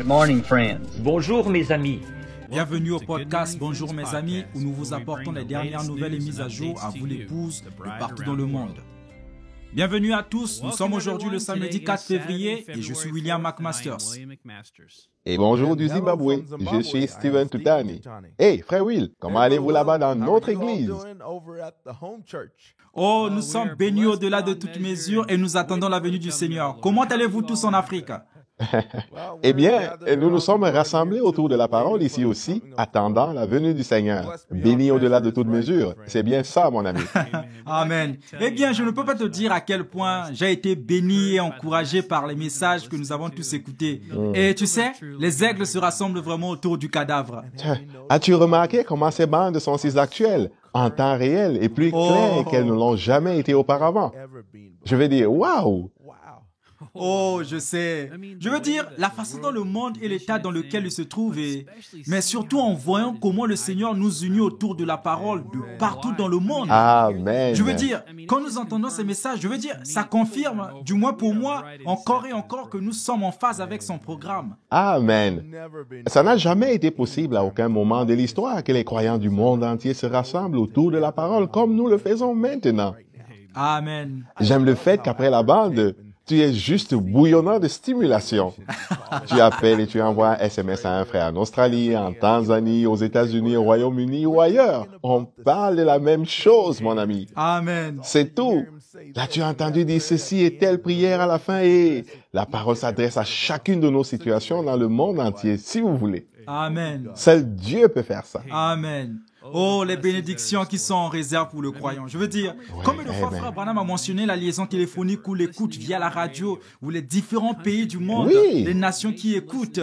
Good morning, friends. Bonjour mes amis. Bienvenue au podcast Bonjour mes amis où nous vous apportons les dernières nouvelles et mises à jour à vous l'épouse de partout dans le monde. Bienvenue à tous, nous sommes aujourd'hui le samedi 4 février et je suis William McMasters. Et bonjour du Zimbabwe, je suis Steven Tutani. Hey, frère Will, comment allez-vous là-bas dans notre église? Oh, nous sommes bénis au-delà de toute mesure et nous attendons la venue du Seigneur. Comment allez-vous tous en Afrique? Eh bien, nous nous sommes rassemblés autour de la parole ici aussi, attendant la venue du Seigneur. Bénis au-delà de toute mesure. C'est bien ça, mon ami. Amen. Eh bien, je ne peux pas te dire à quel point j'ai été béni et encouragé par les messages que nous avons tous écoutés. Et tu sais, les aigles se rassemblent vraiment autour du cadavre. As-tu remarqué comment ces bandes sont si actuelles, en temps réel et plus claires qu'elles ne l'ont jamais été auparavant? Je vais dire, waouh! Oh, je sais. Je veux dire, la façon dont le monde et l'état dans lequel il se trouve, mais surtout en voyant comment le Seigneur nous unit autour de la parole de partout dans le monde. Amen. Je veux dire, quand nous entendons ces messages, je veux dire, ça confirme, du moins pour moi, encore et encore que nous sommes en phase avec son programme. Amen. Ça n'a jamais été possible à aucun moment de l'histoire que les croyants du monde entier se rassemblent autour de la parole comme nous le faisons maintenant. Amen. J'aime le fait qu'après la bande, tu es juste bouillonnant de stimulation. Tu appelles et tu envoies un SMS à un frère en Australie, en Tanzanie, aux États-Unis, au Royaume-Uni ou ailleurs. On parle de la même chose, mon ami. Amen. C'est tout. Là, tu as entendu dire ceci et telle prière à la fin et la parole s'adresse à chacune de nos situations dans le monde entier, si vous voulez. Amen. Seul Dieu peut faire ça. Amen. Oh, les bénédictions qui sont en réserve pour le croyant. Je veux dire, combien de fois Frère Branham a mentionné la liaison téléphonique ou l'écoute via la radio, ou les différents pays du monde, les nations qui écoutent.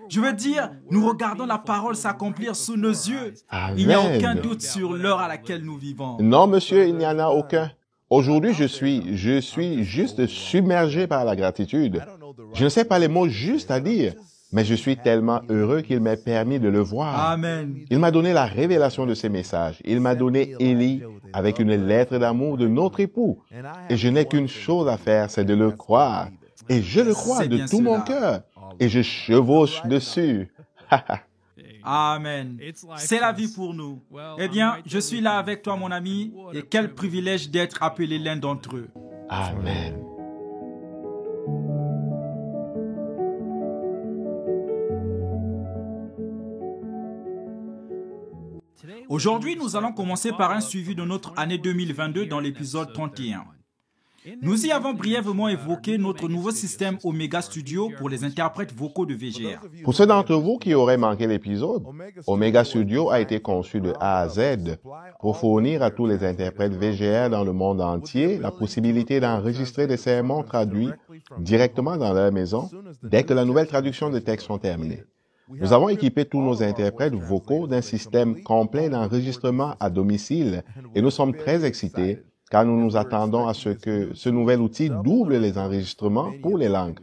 Je veux dire, nous regardons la parole s'accomplir sous nos yeux. Amen. Il n'y a aucun doute sur l'heure à laquelle nous vivons. Non, monsieur, il n'y en a aucun. Aujourd'hui, je suis juste submergé par la gratitude. Je ne sais pas les mots justes à dire, mais je suis tellement heureux qu'il m'ait permis de le voir. Amen. Il m'a donné la révélation de ces messages. Il m'a donné Élie avec une lettre d'amour de notre époux. Et je n'ai qu'une chose à faire, c'est de le croire. Et je le crois de tout mon cœur. Et je chevauche dessus. Amen. C'est la vie pour nous. Eh bien, je suis là avec toi, mon ami, et quel privilège d'être appelé l'un d'entre eux. Amen. Aujourd'hui, nous allons commencer par un suivi de notre année 2022 dans l'épisode 31. Nous y avons brièvement évoqué notre nouveau système Omega Studio pour les interprètes vocaux de VGR. Pour ceux d'entre vous qui auraient manqué l'épisode, Omega Studio a été conçu de A à Z pour fournir à tous les interprètes VGR dans le monde entier la possibilité d'enregistrer des sermons traduits directement dans leur maison dès que la nouvelle traduction de texte sont terminée. Nous avons équipé tous nos interprètes vocaux d'un système complet d'enregistrement à domicile et nous sommes très excités car nous nous attendons à ce que ce nouvel outil double les enregistrements pour les langues.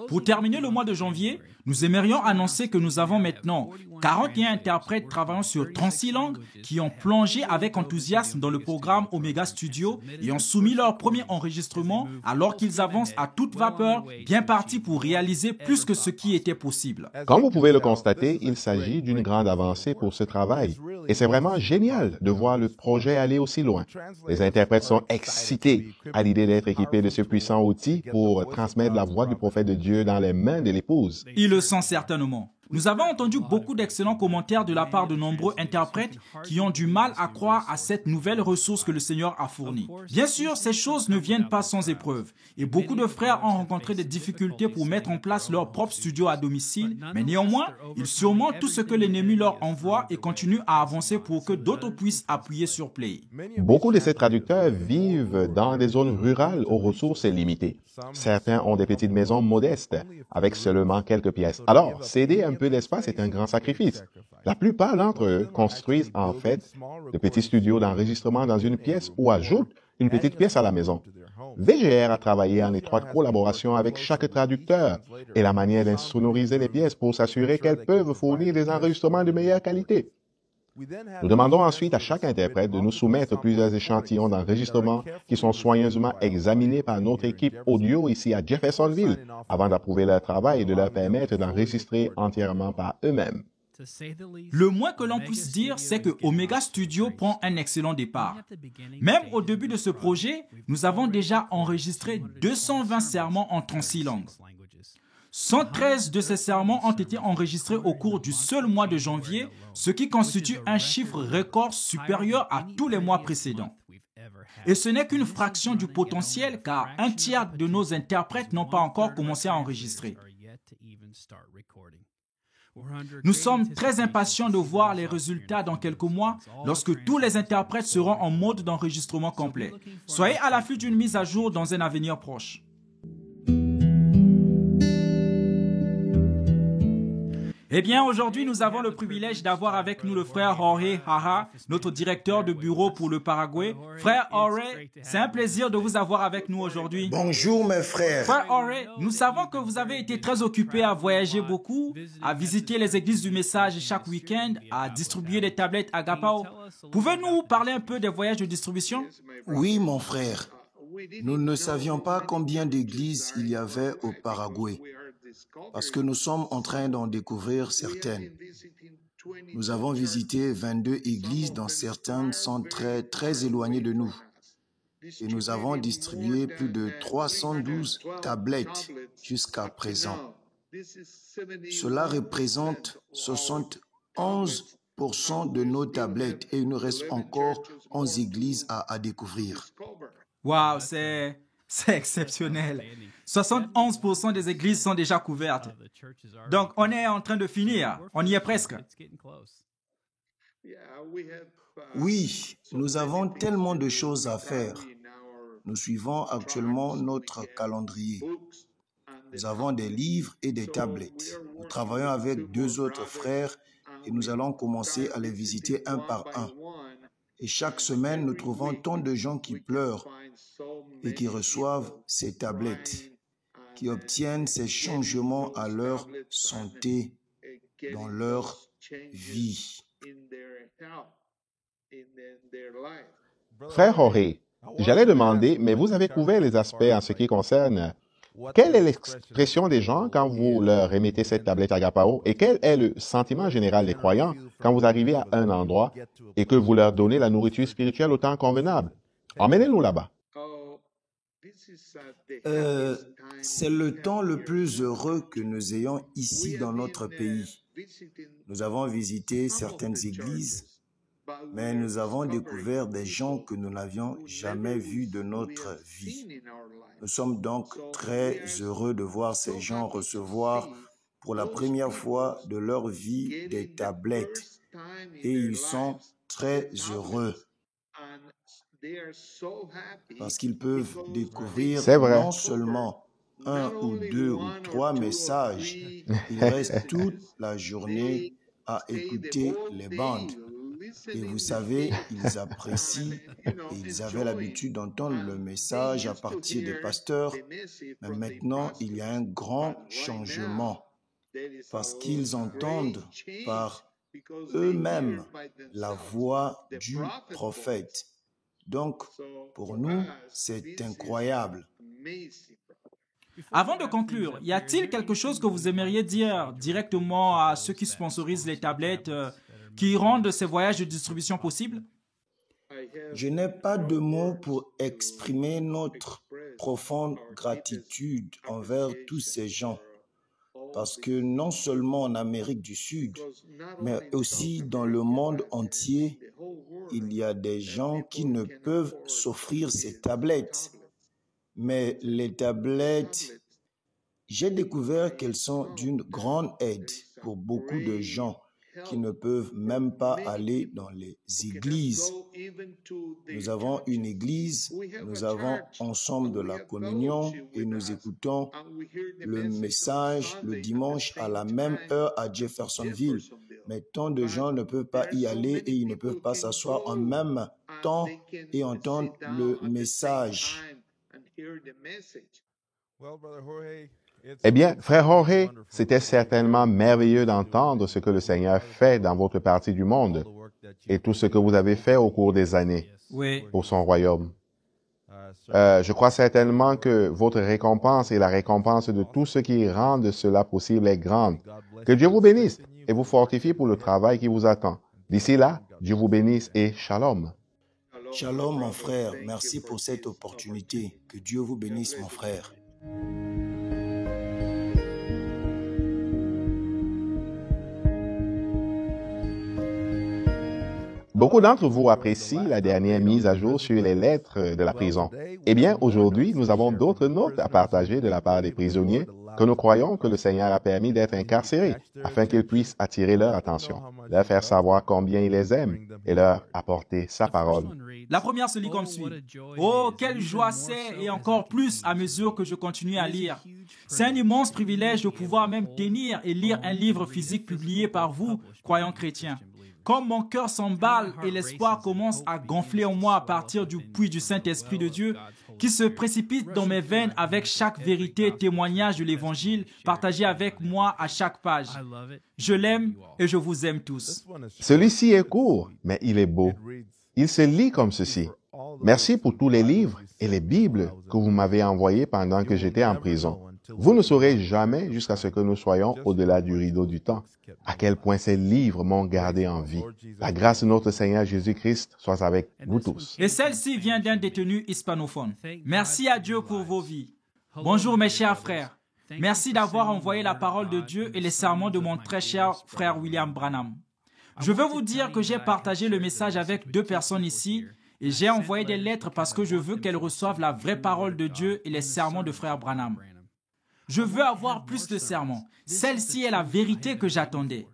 Pour terminer le mois de janvier, nous aimerions annoncer que nous avons maintenant 41 interprètes travaillant sur 36 langues qui ont plongé avec enthousiasme dans le programme Omega Studio et ont soumis leur premier enregistrement alors qu'ils avancent à toute vapeur, bien partis pour réaliser plus que ce qui était possible. Comme vous pouvez le constater, il s'agit d'une grande avancée pour ce travail. Et c'est vraiment génial de voir le projet aller aussi loin. Les interprètes sont excités à l'idée d'être équipés de ce puissant outil pour transmettre la voix du prophète de Dieu dans les mains de l'épouse. Ils le sont certainement. Nous avons entendu beaucoup d'excellents commentaires de la part de nombreux interprètes qui ont du mal à croire à cette nouvelle ressource que le Seigneur a fournie. Bien sûr, ces choses ne viennent pas sans épreuve et beaucoup de frères ont rencontré des difficultés pour mettre en place leur propre studio à domicile, mais néanmoins, ils surmontent tout ce que l'ennemi leur envoie et continuent à avancer pour que d'autres puissent appuyer sur Play. Beaucoup de ces traducteurs vivent dans des zones rurales aux ressources limitées. Certains ont des petites maisons modestes avec seulement quelques pièces. Alors, céder un peu d'espace est un grand sacrifice. La plupart d'entre eux construisent en fait de petits studios d'enregistrement dans une pièce ou ajoutent une petite pièce à la maison. VGR a travaillé en étroite collaboration avec chaque traducteur et la manière d'insonoriser les pièces pour s'assurer qu'elles peuvent fournir des enregistrements de meilleure qualité. Nous demandons ensuite à chaque interprète de nous soumettre plusieurs échantillons d'enregistrement qui sont soigneusement examinés par notre équipe audio ici à Jeffersonville avant d'approuver leur travail et de leur permettre d'enregistrer entièrement par eux-mêmes. Le moins que l'on puisse dire, c'est que Omega Studio prend un excellent départ. Même au début de ce projet, nous avons déjà enregistré 220 sermons en 36 langues. 113 de ces sermons ont été enregistrés au cours du seul mois de janvier, ce qui constitue un chiffre record supérieur à tous les mois précédents. Et ce n'est qu'une fraction du potentiel, car un tiers de nos interprètes n'ont pas encore commencé à enregistrer. Nous sommes très impatients de voir les résultats dans quelques mois, lorsque tous les interprètes seront en mode d'enregistrement complet. Soyez à l'affût d'une mise à jour dans un avenir proche. Eh bien, aujourd'hui, nous avons le privilège d'avoir avec nous le frère Jorge Hara, notre directeur de bureau pour le Paraguay. Frère Jorge, c'est un plaisir de vous avoir avec nous aujourd'hui. Bonjour mes frères. Frère Jorge, nous savons que vous avez été très occupé à voyager beaucoup, à visiter les églises du message chaque week-end, à distribuer des tablettes Agapao. Pouvez-nous parler un peu des voyages de distribution? Oui, mon frère. Nous ne savions pas combien d'églises il y avait au Paraguay, parce que nous sommes en train d'en découvrir certaines. Nous avons visité 22 églises, dont certaines sont très éloignées de nous. Et nous avons distribué plus de 312 tablettes jusqu'à présent. Cela représente 71% de nos tablettes et il nous reste encore 11 églises à découvrir. Waouh, c'est exceptionnel. 71% des églises sont déjà couvertes. Donc, on est en train de finir. On y est presque. Oui, nous avons tellement de choses à faire. Nous suivons actuellement notre calendrier. Nous avons des livres et des tablettes. Nous travaillons avec 2 autres frères et nous allons commencer à les visiter un par un. Et chaque semaine, nous trouvons tant de gens qui pleurent et qui reçoivent ces tablettes, qui obtiennent ces changements à leur santé, dans leur vie. Frère Jorge, j'allais demander, mais vous avez couvert les aspects en ce qui concerne quelle est l'expression des gens quand vous leur remettez cette tablette Agapao et quel est le sentiment général des croyants quand vous arrivez à un endroit et que vous leur donnez la nourriture spirituelle au temps convenable? Emmenez-nous là-bas. C'est le temps le plus heureux que nous ayons ici dans notre pays. Nous avons visité certaines églises, mais nous avons découvert des gens que nous n'avions jamais vus de notre vie. Nous sommes donc très heureux de voir ces gens recevoir pour la première fois de leur vie des tablettes et ils sont très heureux parce qu'ils peuvent découvrir non seulement 1 ou 2 ou 3 messages, ils restent toute la journée à écouter les bandes. Et vous savez, ils apprécient et ils avaient l'habitude d'entendre le message à partir des pasteurs. Mais maintenant, il y a un grand changement parce qu'ils entendent par eux-mêmes la voix du prophète. Donc, pour nous, c'est incroyable. Avant de conclure, y a-t-il quelque chose que vous aimeriez dire directement à ceux qui sponsorisent les tablettes qui rendent ces voyages de distribution possibles? Je n'ai pas de mots pour exprimer notre profonde gratitude envers tous ces gens. Parce que non seulement en Amérique du Sud, mais aussi dans le monde entier, il y a des gens qui ne peuvent s'offrir ces tablettes. Mais les tablettes, j'ai découvert qu'elles sont d'une grande aide pour beaucoup de gens qui ne peuvent même pas aller dans les églises. Nous avons une église, nous avons ensemble de la communion et nous écoutons le message le dimanche à la même heure à Jeffersonville. Mais tant de gens ne peuvent pas y aller et ils ne peuvent pas s'asseoir en même temps et entendre le message. Eh bien, frère Jorge, c'était certainement merveilleux d'entendre ce que le Seigneur fait dans votre partie du monde. et tout ce que vous avez fait au cours des années Oui. pour son royaume. Je crois certainement que votre récompense et la récompense de tous ceux qui rendent cela possible est grande. Que Dieu vous bénisse et vous fortifie pour le travail qui vous attend. D'ici là, Dieu vous bénisse et shalom. Shalom, mon frère. Merci pour cette opportunité. Que Dieu vous bénisse, mon frère. Beaucoup d'entre vous apprécient la dernière mise à jour sur les lettres de la prison. Eh bien, aujourd'hui, nous avons d'autres notes à partager de la part des prisonniers que nous croyons que le Seigneur a permis d'être incarcérés afin qu'ils puissent attirer leur attention, leur faire savoir combien il les aime et leur apporter sa parole. La première se lit comme suit. Oh, quelle joie c'est, et encore plus à mesure que je continue à lire. C'est un immense privilège de pouvoir même tenir et lire un livre physique publié par vous, croyants chrétiens. Comme mon cœur s'emballe et l'espoir commence à gonfler en moi à partir du puits du Saint-Esprit de Dieu, qui se précipite dans mes veines avec chaque vérité et témoignage de l'Évangile partagé avec moi à chaque page. Je l'aime et je vous aime tous. Celui-ci est court, mais il est beau. Il se lit comme ceci. Merci pour tous les livres et les Bibles que vous m'avez envoyés pendant que j'étais en prison. Vous ne saurez jamais jusqu'à ce que nous soyons au-delà du rideau du temps, à quel point ces livres m'ont gardé en vie. La grâce de notre Seigneur Jésus-Christ soit avec vous tous. Et celle-ci vient d'un détenu hispanophone. Merci à Dieu pour vos vies. Bonjour mes chers frères. Merci d'avoir envoyé la parole de Dieu et les sermons de mon très cher frère William Branham. Je veux vous dire que j'ai partagé le message avec 2 personnes ici et j'ai envoyé des lettres parce que je veux qu'elles reçoivent la vraie parole de Dieu et les sermons de frère Branham. Je veux avoir plus de sermons. Celle-ci est la vérité que j'attendais.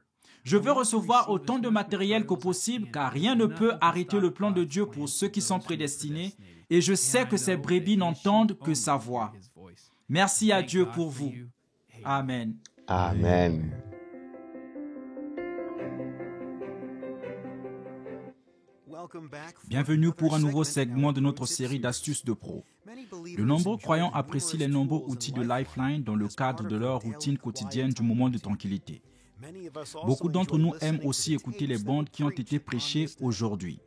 Je veux recevoir autant de matériel que possible car rien ne peut arrêter le plan de Dieu pour ceux qui sont prédestinés et je sais que ces brebis n'entendent que sa voix. Merci à Dieu pour vous. Amen. Amen. Bienvenue pour un nouveau segment de notre série d'astuces de pro. De nombreux croyants apprécient les nombreux outils de Lifeline dans le cadre de leur routine quotidienne du moment de tranquillité. Beaucoup d'entre nous aiment aussi écouter les bandes qui ont été prêchées aujourd'hui.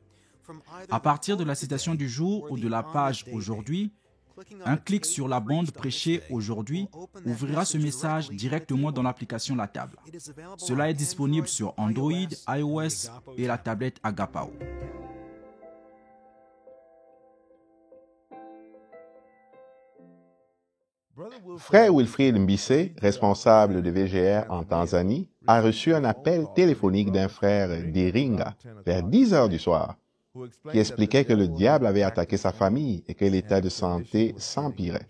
À partir de la citation du jour ou de la page aujourd'hui, un clic sur la bande prêchée aujourd'hui ouvrira ce message directement dans l'application La Table. Cela est disponible sur Android, iOS et la tablette Agapao. Frère Wilfrid Mbissé, responsable de VGR en Tanzanie, a reçu un appel téléphonique d'un frère d'Iringa vers 10 heures du soir qui expliquait que le diable avait attaqué sa famille et que l'état de santé s'empirait.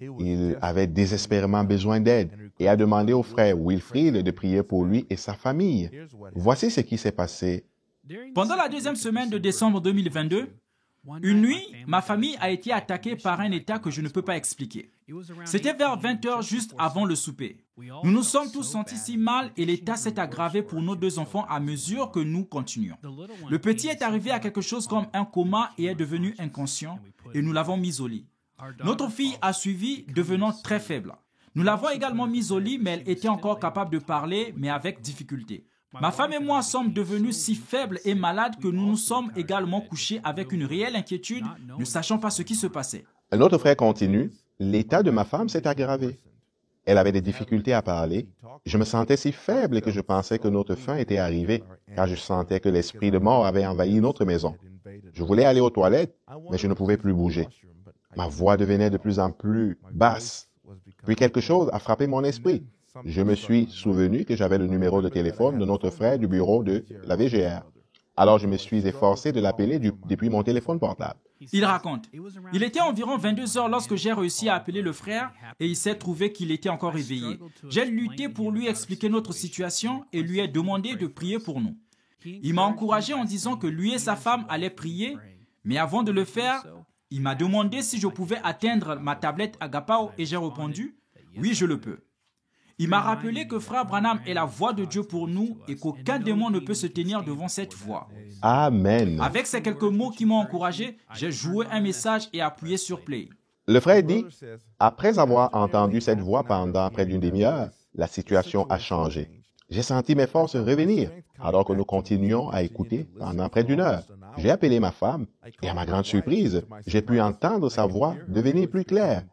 Il avait désespérément besoin d'aide et a demandé au frère Wilfrid de prier pour lui et sa famille. Voici ce qui s'est passé. Pendant la 2e semaine de décembre 2022, une nuit, ma famille a été attaquée par un état que je ne peux pas expliquer. C'était vers 20h juste avant le souper. Nous nous sommes tous sentis si mal et l'état s'est aggravé pour nos 2 enfants à mesure que nous continuions. Le petit est arrivé à quelque chose comme un coma et est devenu inconscient et nous l'avons mis au lit. Notre fille a suivi, devenant très faible. Nous l'avons également mise au lit mais elle était encore capable de parler mais avec difficulté. Ma femme et moi sommes devenus si faibles et malades que nous nous sommes également couchés avec une réelle inquiétude, ne sachant pas ce qui se passait. Un autre frère continue. L'état de ma femme s'est aggravé. Elle avait des difficultés à parler. Je me sentais si faible que je pensais que notre fin était arrivée, car je sentais que l'esprit de mort avait envahi notre maison. Je voulais aller aux toilettes, mais je ne pouvais plus bouger. Ma voix devenait de plus en plus basse. Puis quelque chose a frappé mon esprit. Je me suis souvenu que j'avais le numéro de téléphone de notre frère du bureau de la VGR. Alors je me suis efforcé de l'appeler depuis mon téléphone portable. Il raconte, « Il était environ 22 heures lorsque j'ai réussi à appeler le frère et il s'est trouvé qu'il était encore réveillé. J'ai lutté pour lui expliquer notre situation et lui ai demandé de prier pour nous. Il m'a encouragé en disant que lui et sa femme allaient prier, mais avant de le faire, il m'a demandé si je pouvais atteindre ma tablette Agapao et j'ai répondu, « Oui, je le peux. » Il m'a rappelé que frère Branham est la voix de Dieu pour nous et qu'aucun démon ne peut se tenir devant cette voix. Amen. Avec ces quelques mots qui m'ont encouragé, j'ai joué un message et appuyé sur play. Le frère dit, après avoir entendu cette voix pendant près d'une demi-heure, la situation a changé. J'ai senti mes forces revenir, alors que nous continuions à écouter pendant près d'une heure. J'ai appelé ma femme, et à ma grande surprise, j'ai pu entendre sa voix devenir plus claire.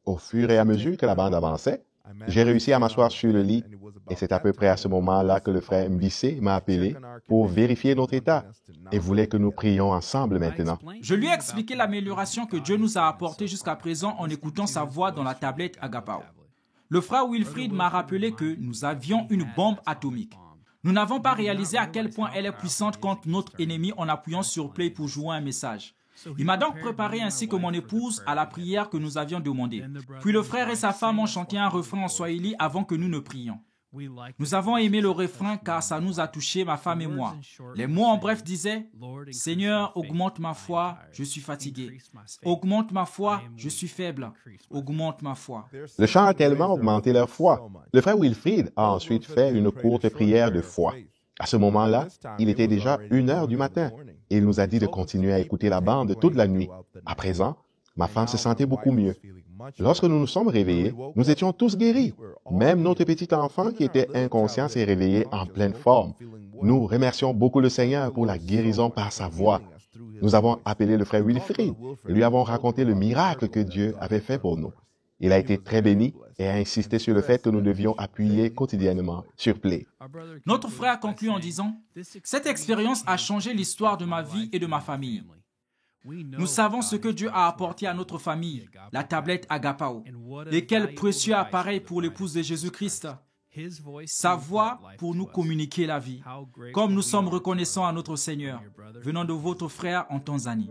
Au fur et à mesure que la bande avançait, j'ai réussi à m'asseoir sur le lit, et c'est à peu près à ce moment-là que le frère Mbissé m'a appelé pour vérifier notre état, et voulait que nous prions ensemble maintenant. Je lui ai expliqué l'amélioration que Dieu nous a apportée jusqu'à présent en écoutant sa voix dans la tablette Agapao. Le frère Wilfrid m'a rappelé que nous avions une bombe atomique. Nous n'avons pas réalisé à quel point elle est puissante contre notre ennemi en appuyant sur Play pour jouer un message. Il m'a donc préparé ainsi que mon épouse à la prière que nous avions demandée. Puis le frère et sa femme ont chanté un refrain en swahili avant que nous ne prions. Nous avons aimé le refrain car ça nous a touchés, ma femme et moi. Les mots en bref disaient « Seigneur, augmente ma foi, je suis fatigué. Augmente ma foi, je suis faible. Augmente ma foi. » Le chant a tellement augmenté leur foi. Le frère Wilfrid a ensuite fait une courte prière de foi. À ce moment-là, il était déjà 1h du matin et il nous a dit de continuer à écouter la bande toute la nuit. À présent, ma femme se sentait beaucoup mieux. Lorsque nous nous sommes réveillés, nous étions tous guéris. Même notre petit enfant qui était inconscient s'est réveillé en pleine forme. Nous remercions beaucoup le Seigneur pour la guérison par sa voix. Nous avons appelé le frère Wilfrid et lui avons raconté le miracle que Dieu avait fait pour nous. Il a été très béni et a insisté sur le fait que nous devions appuyer quotidiennement sur Play. Notre frère conclut en disant « Cette expérience a changé l'histoire de ma vie et de ma famille. Nous savons ce que Dieu a apporté à notre famille, la tablette Agapao, et quel précieux appareil pour l'épouse de Jésus-Christ. Sa voix pour nous communiquer la vie. Comme nous sommes reconnaissants à notre Seigneur, venant de votre frère en Tanzanie. »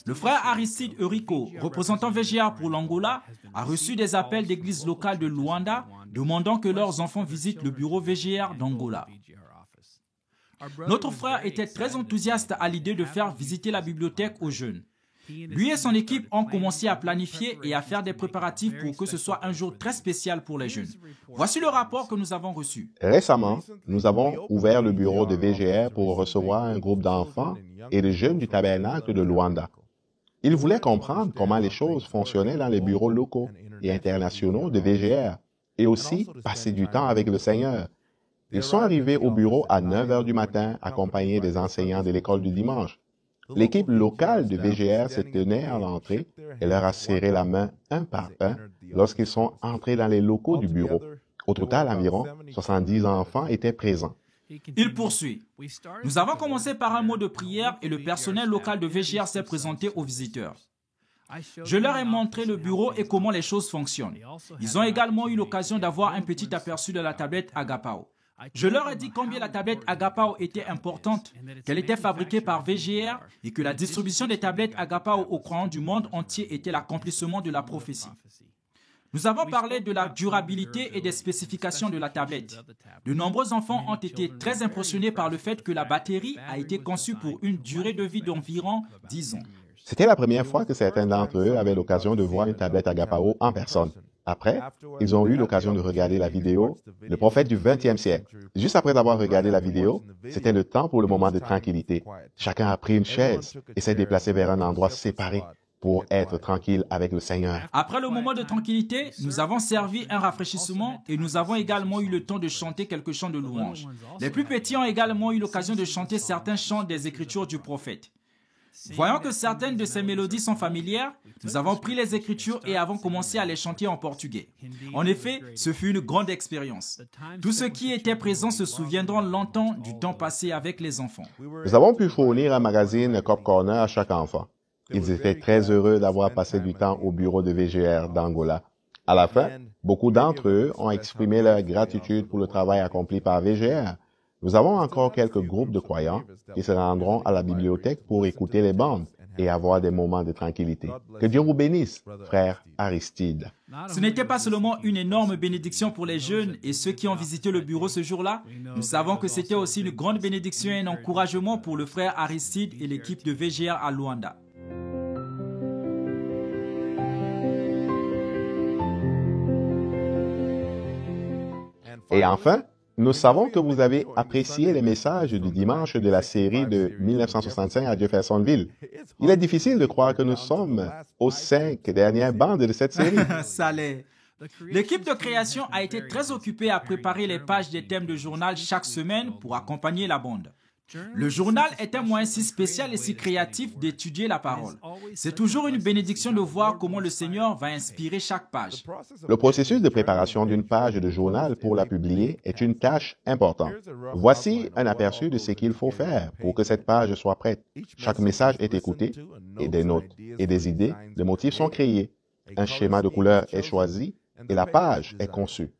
Le frère Aristide Eurico, représentant VGR pour l'Angola, a reçu des appels d'églises locales de Luanda demandant que leurs enfants visitent le bureau VGR d'Angola. Notre frère était très enthousiaste à l'idée de faire visiter la bibliothèque aux jeunes. Lui et son équipe ont commencé à planifier et à faire des préparatifs pour que ce soit un jour très spécial pour les jeunes. Voici le rapport que nous avons reçu. Récemment, nous avons ouvert le bureau de VGR pour recevoir un groupe d'enfants et de jeunes du tabernacle de Luanda. Ils voulaient comprendre comment les choses fonctionnaient dans les bureaux locaux et internationaux de VGR et aussi passer du temps avec le Seigneur. Ils sont arrivés au bureau à 9h du matin accompagnés des enseignants de l'école du dimanche. L'équipe locale de VGR se tenait à l'entrée et leur a serré la main un par un lorsqu'ils sont entrés dans les locaux du bureau. Au total, environ 70 enfants étaient présents. Il poursuit. Nous avons commencé par un mot de prière et le personnel local de VGR s'est présenté aux visiteurs. Je leur ai montré le bureau et comment les choses fonctionnent. Ils ont également eu l'occasion d'avoir un petit aperçu de la tablette Agapao. Je leur ai dit combien la tablette Agapao était importante, qu'elle était fabriquée par VGR et que la distribution des tablettes Agapao aux croyants du monde entier était l'accomplissement de la prophétie. Nous avons parlé de la durabilité et des spécifications de la tablette. De nombreux enfants ont été très impressionnés par le fait que la batterie a été conçue pour une durée de vie d'environ 10 ans. C'était la première fois que certains d'entre eux avaient l'occasion de voir une tablette Agapao en personne. Après, ils ont eu l'occasion de regarder la vidéo « Le prophète du XXe siècle ». Juste après avoir regardé la vidéo, c'était le temps pour le moment de tranquillité. Chacun a pris une chaise et s'est déplacé vers un endroit séparé pour être tranquille avec le Seigneur. Après le moment de tranquillité, nous avons servi un rafraîchissement et nous avons également eu le temps de chanter quelques chants de louange. Les plus petits ont également eu l'occasion de chanter certains chants des Écritures du prophète. Voyant que certaines de ces mélodies sont familières, nous avons pris les Écritures et avons commencé à les chanter en portugais. En effet, ce fut une grande expérience. Tous ceux qui étaient présents se souviendront longtemps du temps passé avec les enfants. Nous avons pu fournir un magazine Cop Corner à chaque enfant. Ils étaient très heureux d'avoir passé du temps au bureau de VGR d'Angola. À la fin, beaucoup d'entre eux ont exprimé leur gratitude pour le travail accompli par VGR. Nous avons encore quelques groupes de croyants qui se rendront à la bibliothèque pour écouter les bandes et avoir des moments de tranquillité. Que Dieu vous bénisse, frère Aristide. Ce n'était pas seulement une énorme bénédiction pour les jeunes et ceux qui ont visité le bureau ce jour-là. Nous savons que c'était aussi une grande bénédiction et un encouragement pour le frère Aristide et l'équipe de VGR à Luanda. Et enfin, Nous savons que vous avez apprécié les messages du dimanche de la série de 1965 à Jeffersonville. Il est difficile de croire que nous sommes aux 5 dernières bandes de cette série. Ça l'est. L'équipe de création a été très occupée à préparer les pages des thèmes de journal chaque semaine pour accompagner la bande. Le journal est un moyen si spécial et si créatif d'étudier la parole. C'est toujours une bénédiction de voir comment le Seigneur va inspirer chaque page. Le processus de préparation d'une page de journal pour la publier est une tâche importante. Voici un aperçu de ce qu'il faut faire pour que cette page soit prête. Chaque message est écouté et des notes et des idées, de motifs sont créés. Un schéma de couleur est choisi et la page est conçue.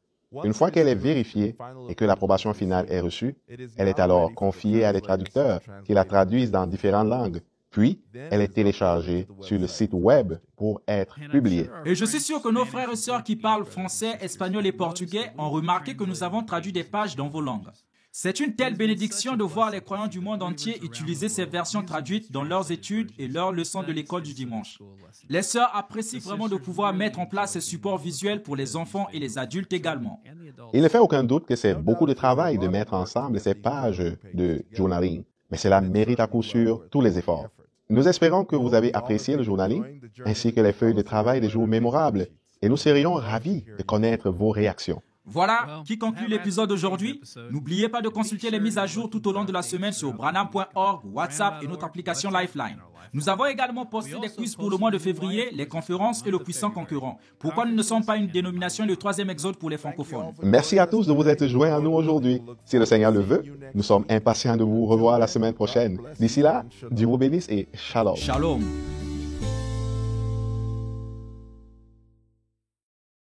Une fois qu'elle est vérifiée et que l'approbation finale est reçue, elle est alors confiée à des traducteurs qui la traduisent dans différentes langues. Puis, elle est téléchargée sur le site web pour être publiée. Et je suis sûr que nos frères et sœurs qui parlent français, espagnol et portugais ont remarqué que nous avons traduit des pages dans vos langues. C'est une telle bénédiction de voir les croyants du monde entier utiliser ces versions traduites dans leurs études et leurs leçons de l'école du dimanche. Les sœurs apprécient vraiment de pouvoir mettre en place ces supports visuels pour les enfants et les adultes également. Il ne fait aucun doute que c'est beaucoup de travail de mettre ensemble ces pages de journaling, mais cela mérite à coup sûr tous les efforts. Nous espérons que vous avez apprécié le journaling, ainsi que les feuilles de travail des jours mémorables, et nous serions ravis de connaître vos réactions. Voilà qui conclut l'épisode d'aujourd'hui. N'oubliez pas de consulter les mises à jour tout au long de la semaine sur branham.org, WhatsApp et notre application Lifeline. Nous avons également posté des quiz pour le mois de février, les conférences et le puissant concurrent. Pourquoi nous ne sommes pas une dénomination le 3e exode pour les francophones? Merci à tous de vous être joints à nous aujourd'hui. Si le Seigneur le veut, nous sommes impatients de vous revoir la semaine prochaine. D'ici là, Dieu vous bénisse et shalom. Shalom.